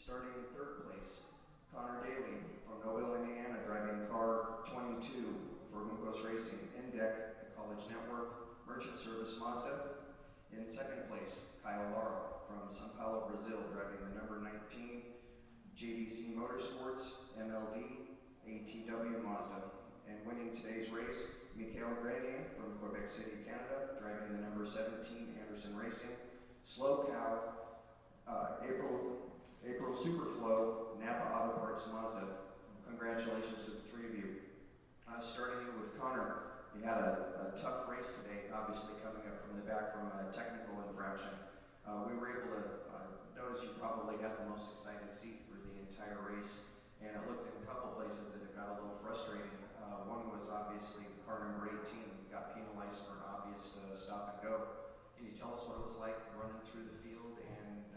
Starting in third place, Conor Daly from Nobel, Indiana, driving car 22 for Mukos Racing, Indec, the College Network, Merchant Service Mazda. In second place, Caio Lara from São Paulo, Brazil, driving the number 19 JDC Motorsports MLD ATW Mazda. And winning today's race, Mikael Grenier from Quebec City, Canada, driving the number 17 Anderson Racing. Slow Cow, April Superflow, Napa Auto Parts Mazda. Congratulations to the three of you. Starting with Conor, you had a tough race today, obviously coming up from the back from a technical infraction. We were able to notice you probably had the most exciting seat for the entire race, and it looked in a couple places that it got a little frustrating. One was obviously car number 18 got penalized for an obvious stop and go. Can you tell us what it was like running through the field, and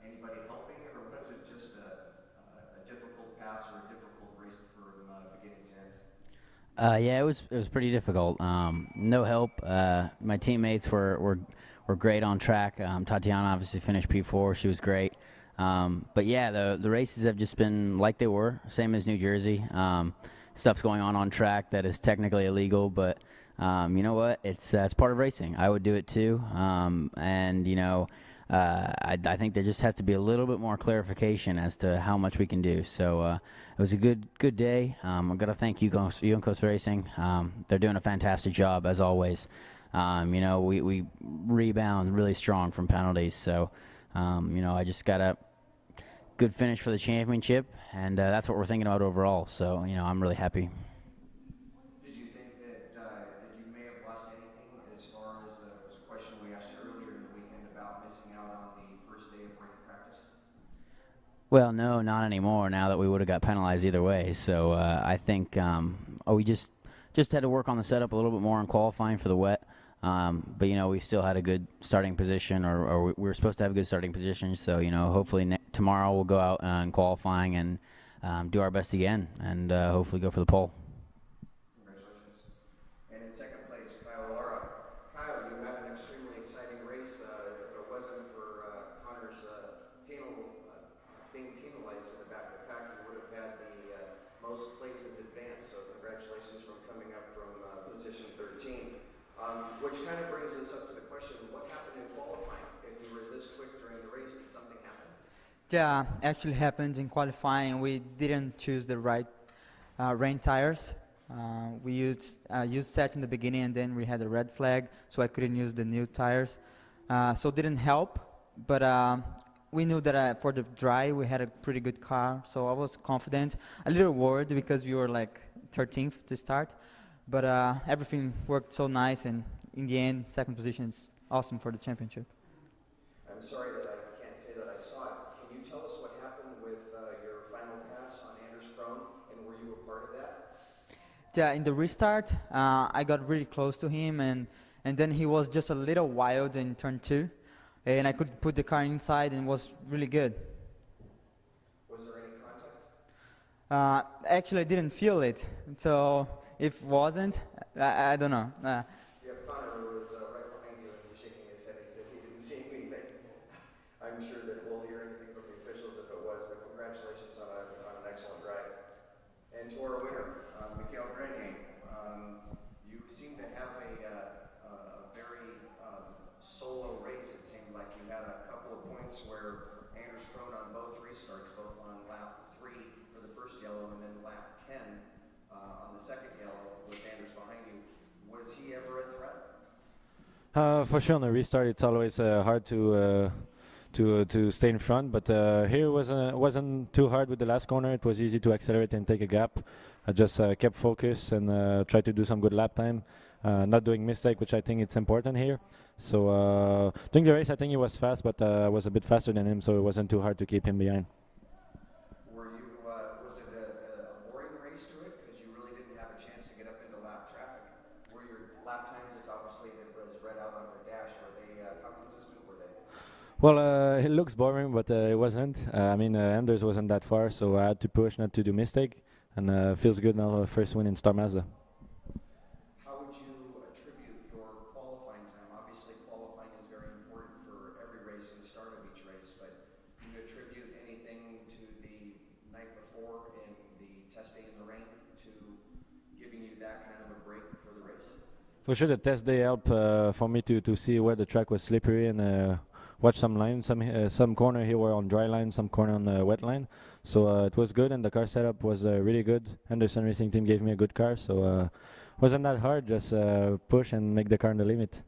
anybody helping, or was it just a difficult pass or a difficult race from beginning to end? Yeah, it was pretty difficult. No help. My teammates were great on track. Tatiana obviously finished P4. She was great. But yeah, the races have just been like they were, same as New Jersey. Stuff's going on track that is technically illegal, but you know what? It's part of racing. I would do it too. And you know, I think there just has to be a little bit more clarification as to how much we can do. So it was a good day. I'm gonna thank Juncos Racing. They're doing a fantastic job as always. You know, we rebound really strong from penalties. So you know, I just got a good finish for the championship, and that's what we're thinking about overall. So you know, I'm really happy. Did you think that you may have lost anything as far as the question we asked you earlier in the weekend about missing out on the first day of brake practice? Well, no, not anymore. Now that we would have got penalized either way, so I think we just had to work on the setup a little bit more in qualifying for the wet. But you know, we still had a good starting position, or we were supposed to have a good starting position. So you know, hopefully tomorrow we'll go out in qualifying and do our best again, and hopefully go for the pole. Congratulations. And in second place, Caio Lara. Caio, you had an extremely exciting race. If it wasn't for Conor's being penalized in the back of the pack, you would have had the most places advanced. So congratulations from coming up from position 13. Which kind of brings us up to the question, what happened in qualifying? If you were this quick during the race, did something happen? Yeah, actually happened in qualifying. We didn't choose the right rain tires. We used sets in the beginning, and then we had a red flag, so I couldn't use the new tires. So it didn't help, but we knew that for the dry, we had a pretty good car, so I was confident. A little worried because we were like 13th to start, but everything worked so nice, and in the end, second position is awesome for the championship. I'm sorry that I can't say that I saw it. Can you tell us what happened with your final pass on Anders Krohn, and were you a part of that? Yeah, in the restart, I got really close to him, and then he was just a little wild in turn 2, and I could put the car inside, and it was really good. Was there any contact? Actually, I didn't feel it, so if it wasn't, I don't know. You have Conor, who was right behind you, and he's shaking his head. He said he didn't see anything. I'm sure that we'll hear anything from the officials if it was, but congratulations on an excellent drive. And to our winner, Mikael Grenier, you seem to have a very solo race. It seemed like you had a couple of points where Anders Krohn on both restarts, both on lap 3 for the first yellow and then lap 10 on the second yellow with Anders behind you. Was he ever a threat? For sure, on the restart, it's always hard to stay in front. But here wasn't too hard with the last corner. It was easy to accelerate and take a gap. I just kept focus and tried to do some good lap time, not doing mistake, which I think it's important here. So during the race, I think he was fast, but I was a bit faster than him, so it wasn't too hard to keep him behind. Was it a boring race to it because you really didn't have a chance to get up into lap traffic? Were your lap times, it's obviously that was read out on your dash, were they, how consistent were they? Well, it looks boring, but it wasn't. I mean, Anders wasn't that far, so I had to push not to do mistake, and feels good now, first win in Star Mazda. How would you attribute your qualifying time? Obviously, qualifying is very important for every race and the start of each race, but can you attribute anything testing in the rain to giving you that kind of a break for the race? For sure, the test day helped for me to see where the track was slippery and watch some lines. Some corner here were on dry line, some corner on wet line. So it was good, and the car setup was really good. Henderson Racing Team gave me a good car, so wasn't that hard. Just push and make the car on the limit.